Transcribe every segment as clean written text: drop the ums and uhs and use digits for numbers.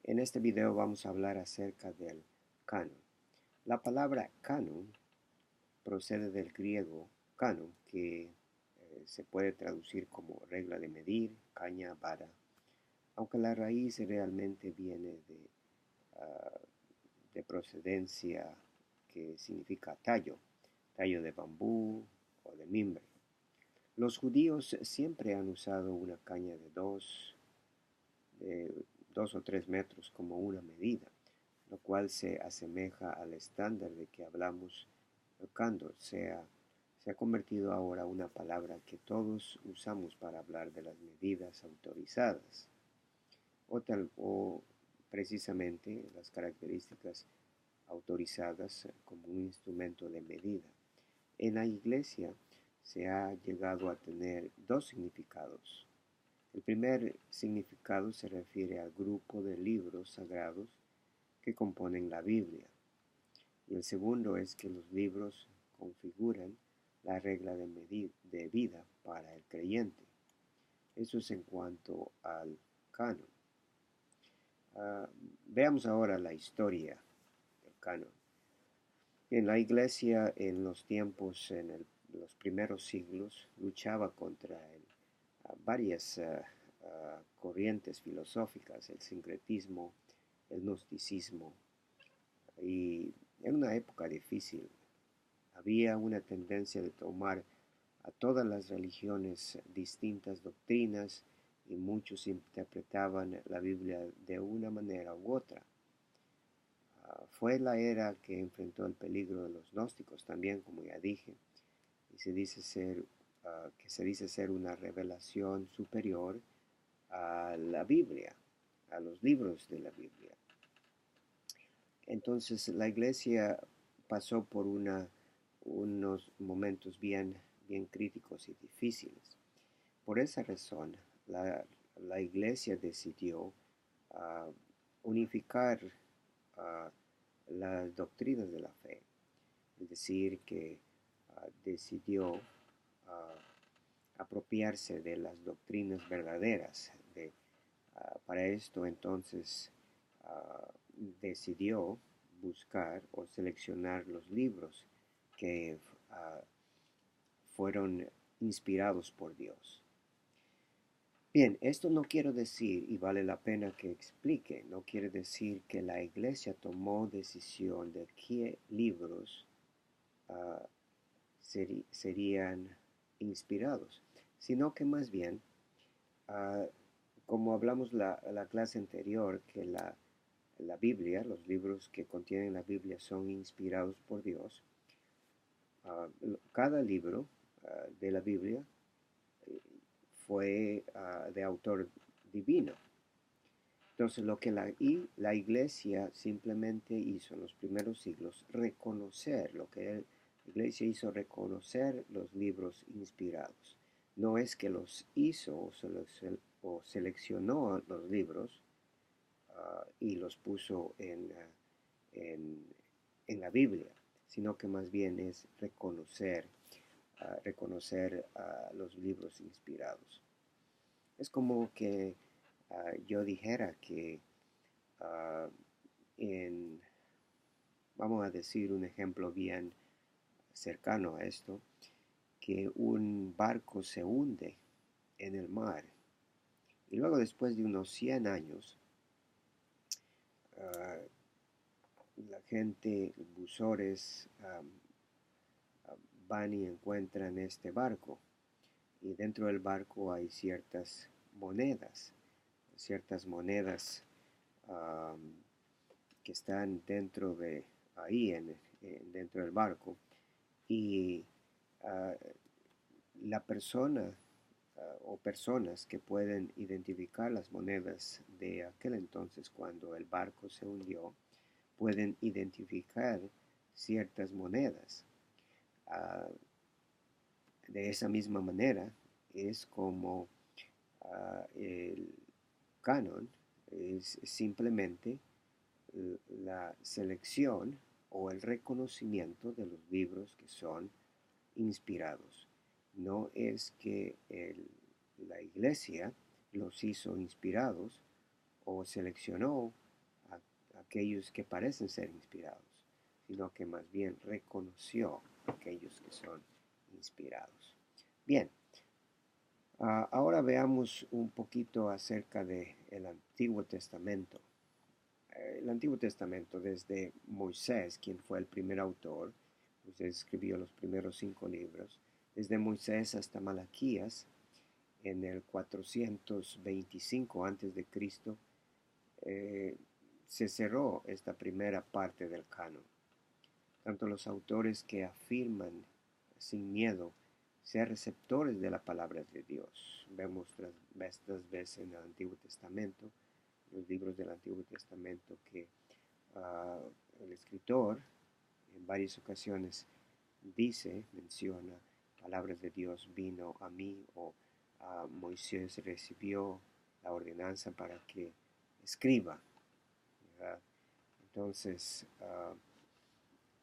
En este video vamos a hablar acerca del canon. La palabra canon procede del griego canon, que se puede traducir como regla de medir, caña, vara, aunque la raíz realmente viene ah, de procedencia que significa tallo, tallo de bambú o de mimbre. Los judíos siempre han usado una caña de 2 o 3 metros como una medida, lo cual se asemeja al estándar de que hablamos. Candor se ha convertido ahora una palabra que todos usamos para hablar de las medidas autorizadas o precisamente las características autorizadas como un instrumento de medida. En la iglesia se ha llegado a tener dos significados. El primer significado se refiere al grupo de libros sagrados que componen la Biblia, y el segundo es que los libros configuran la regla de vida para el creyente. Eso es en cuanto al canon. Veamos ahora la historia del canon. En la iglesia en los tiempos, los primeros siglos, luchaba contra varias corrientes filosóficas, el sincretismo, el gnosticismo, y en una época difícil había una tendencia de tomar a todas las religiones distintas doctrinas y muchos interpretaban la Biblia de una manera u otra. Fue la era que enfrentó el peligro de los gnósticos también, como ya dije, y que se dice ser una revelación superior a la Biblia, a los libros de la Biblia. Entonces la iglesia pasó por unos momentos bien críticos y difíciles. Por esa razón, la iglesia decidió uh, unificar las doctrinas de la fe, es decir, que decidió apropiarse de las doctrinas verdaderas. Para esto entonces decidió buscar o seleccionar los libros que fueron inspirados por Dios. Bien, esto no quiero decir, y vale la pena que explique, no quiere decir que la iglesia tomó decisión de qué libros uh, serían inspirados, sino que más bien, como hablamos la clase anterior, que la Biblia, los libros que contienen la Biblia son inspirados por Dios. Cada libro de la Biblia fue de autor divino. Entonces lo que la iglesia simplemente hizo en los primeros siglos, la iglesia hizo reconocer los libros inspirados. No es que los hizo o seleccionó los libros y los puso en la Biblia, sino que más bien es reconocer los libros inspirados. Es como que yo dijera que vamos a decir un ejemplo bien cercano a esto, que un barco se hunde en el mar y luego después de unos 100 años la gente, buzores, van y encuentran este barco, y dentro del barco hay ciertas monedas que están dentro del barco, y la persona o personas que pueden identificar las monedas de aquel entonces cuando el barco se hundió, pueden identificar ciertas monedas. De esa misma manera es como el canon es simplemente la selección o el reconocimiento de los libros que son inspirados. No es que la iglesia los hizo inspirados o seleccionó aquellos que parecen ser inspirados, sino que más bien reconoció aquellos que son inspirados. Bien, ahora veamos un poquito acerca del Antiguo Testamento. El Antiguo Testamento, desde Moisés, quien fue el primer autor, Moisés escribió los primeros 5 libros, desde Moisés hasta Malaquías, en el 425 a.C., se cerró esta primera parte del canon. Tanto los autores que afirman sin miedo ser receptores de la palabra de Dios. Vemos tras vez en el Antiguo Testamento, los libros del Antiguo Testamento, que el escritor en varias ocasiones menciona, palabras de Dios vino a mí, o Moisés recibió la ordenanza para que escriba, ¿verdad? Entonces,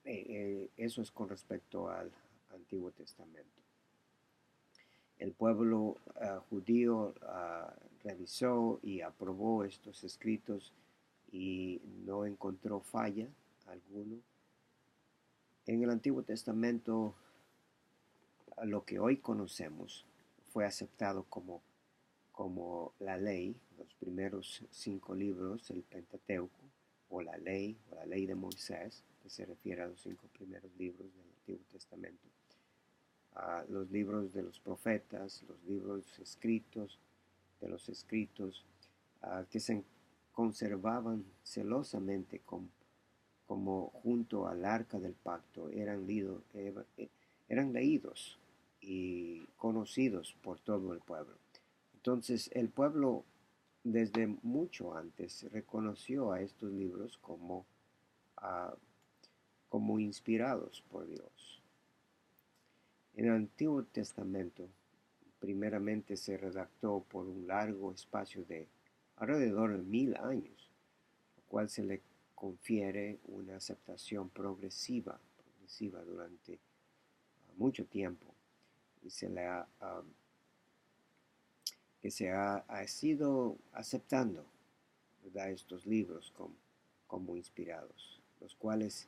eso es con respecto al Antiguo Testamento. El pueblo judío revisó y aprobó estos escritos y no encontró falla alguno. En el Antiguo Testamento, lo que hoy conocemos fue aceptado como la ley, los primeros 5 libros, el Pentateuco, o la ley de Moisés, que se refiere a los 5 primeros libros del Antiguo Testamento. Los libros de los profetas, los libros escritos de los escritos, que se conservaban celosamente como junto al arca del pacto, eran leídos y conocidos por todo el pueblo. Entonces el pueblo desde mucho antes reconoció a estos libros como inspirados por Dios. En el Antiguo Testamento, primeramente se redactó por un largo espacio de alrededor de 1000 años, lo cual se le confiere una aceptación progresiva durante mucho tiempo, y se ha sido aceptando, ¿verdad?, estos libros como inspirados, los cuales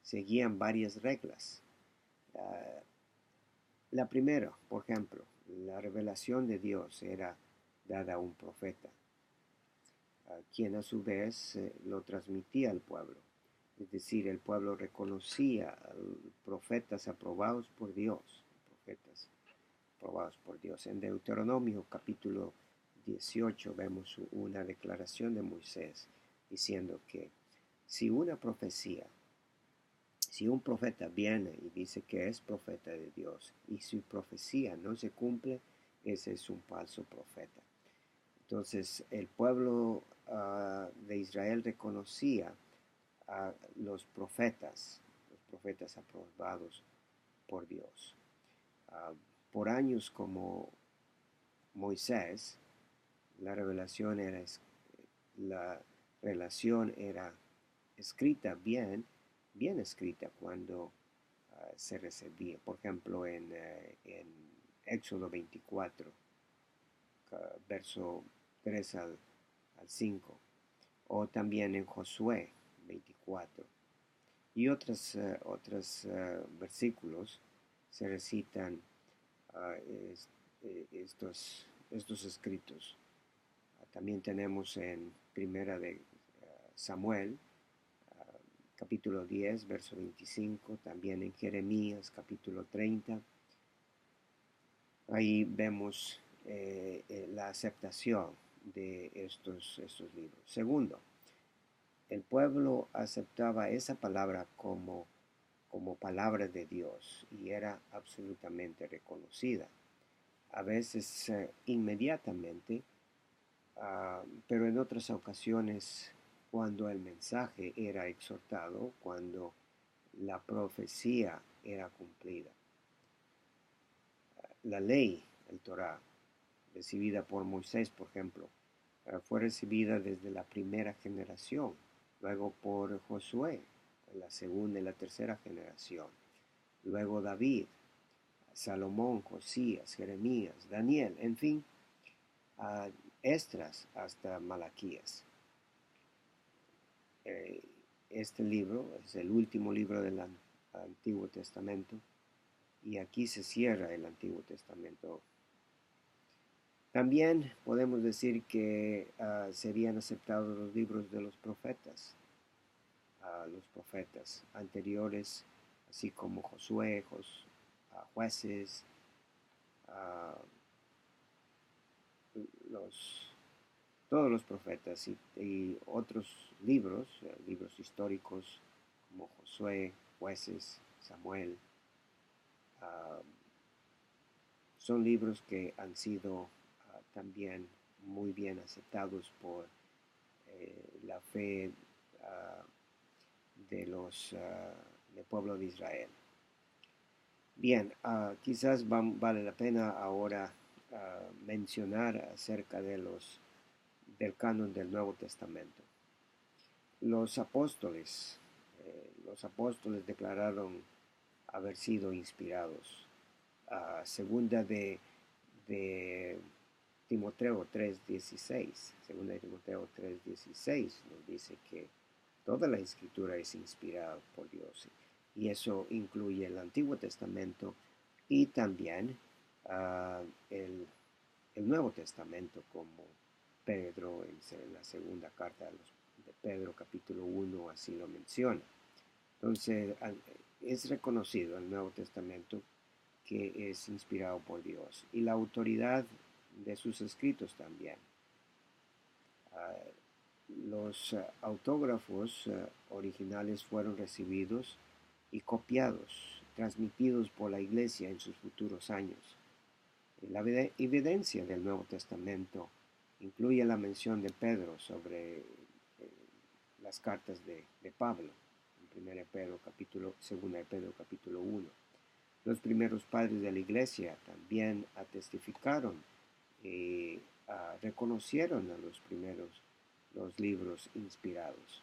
seguían varias reglas. La primera, por ejemplo, la revelación de Dios era dada a un profeta, quien a su vez lo transmitía al pueblo. Es decir, el pueblo reconocía a profetas aprobados por Dios, En Deuteronomio capítulo 18 vemos una declaración de Moisés diciendo que si un profeta viene y dice que es profeta de Dios y su profecía no se cumple, ese es un falso profeta. Entonces el pueblo de Israel reconocía a los profetas aprobados por Dios. Por años como Moisés, la relación era escrita bien escrita cuando se recibía. Por ejemplo, en Éxodo 24, verso 3 al 5, o también en Josué 24. Y otros versículos se recitan estos escritos. También tenemos en Primera de Samuel, capítulo 10, verso 25, también en Jeremías, capítulo 30. Ahí vemos la aceptación de estos libros. Segundo, el pueblo aceptaba esa palabra como palabra de Dios y era absolutamente reconocida. A veces inmediatamente, pero en otras ocasiones cuando el mensaje era exhortado, cuando la profecía era cumplida. La ley, el Torá, recibida por Moisés, por ejemplo, fue recibida desde la primera generación, luego por Josué, la segunda y la tercera generación, luego David, Salomón, Josías, Jeremías, Daniel, en fin, Esdras hasta Malaquías. eh, este libro es el último libro del Antiguo Testamento y aquí se cierra el Antiguo Testamento. También podemos decir que serían aceptados los libros de los profetas anteriores, así como Josué, Jueces, uh, todos los profetas y otros libros, libros históricos como Josué, Jueces, Samuel, uh, son libros que han sido también muy bien aceptados por la fe del pueblo de Israel. Bien, quizás vale la pena ahora mencionar acerca del canon del Nuevo Testamento. Los apóstoles declararon haber sido inspirados. Segunda de Timoteo 3:16, segunda de Timoteo 3:16 nos dice que toda la escritura es inspirada por Dios y eso incluye el Antiguo Testamento y también el Nuevo Testamento, como Pedro en la segunda carta de Pedro capítulo 1 así lo menciona. Entonces es reconocido el Nuevo Testamento que es inspirado por Dios y la autoridad de sus escritos también. Los autógrafos originales fueron recibidos y copiados, transmitidos por la Iglesia en sus futuros años. La evidencia del Nuevo Testamento incluye la mención de Pedro sobre las cartas de Pablo, en 2 de Pedro capítulo 1. Los primeros padres de la Iglesia también testificaron y reconocieron a los libros inspirados.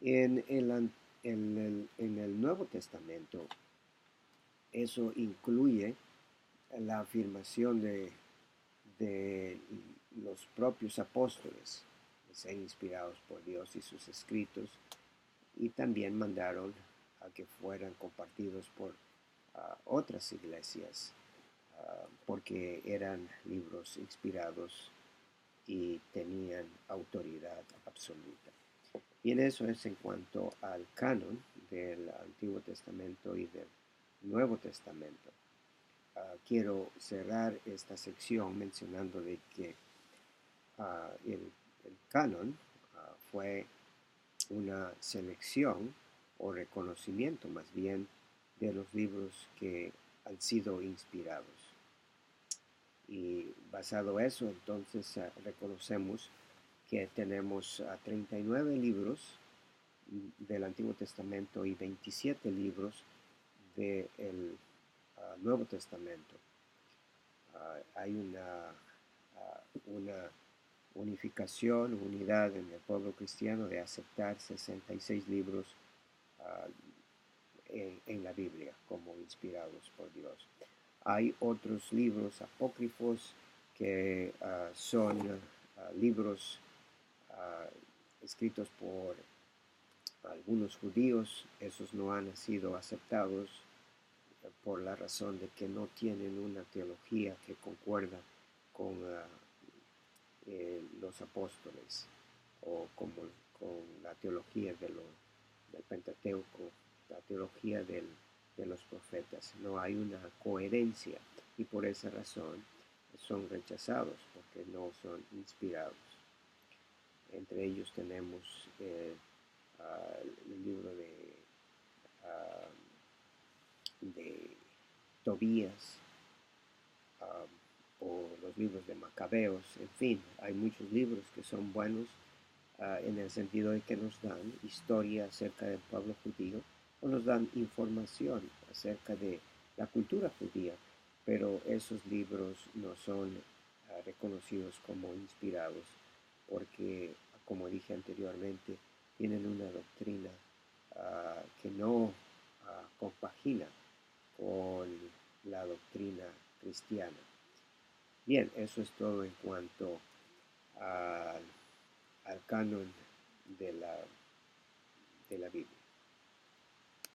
En el Nuevo Testamento, eso incluye la afirmación de los propios apóstoles de ser inspirados por Dios y sus escritos, y también mandaron a que fueran compartidos por otras iglesias, porque eran libros inspirados y tenían autoridad absoluta. Bien, eso es en cuanto al canon del Antiguo Testamento y del Nuevo Testamento. Quiero cerrar esta sección mencionando de que el canon fue una selección o reconocimiento más bien de los libros que han sido inspirados. Y basado en eso, entonces reconocemos que tenemos 39 libros del Antiguo Testamento y 27 libros del Nuevo Testamento. Hay una unificación, unidad en el pueblo cristiano de aceptar 66 libros en la Biblia como inspirados por Dios. Hay otros libros apócrifos que son libros escritos por algunos judíos. Esos no han sido aceptados por la razón de que no tienen una teología que concuerda con los apóstoles o con la teología del Pentateuco, la teología de los profetas. No hay una coherencia y por esa razón son rechazados porque no son inspirados. Entre ellos tenemos el libro de Tobías o los libros de Macabeos. En fin, hay muchos libros que son buenos en el sentido de que nos dan historia acerca del pueblo judío o nos dan información acerca de la cultura judía, pero esos libros no son reconocidos como inspirados porque, como dije anteriormente, tienen una doctrina que no compagina con la doctrina cristiana. Bien, eso es todo en cuanto al canon de la Biblia.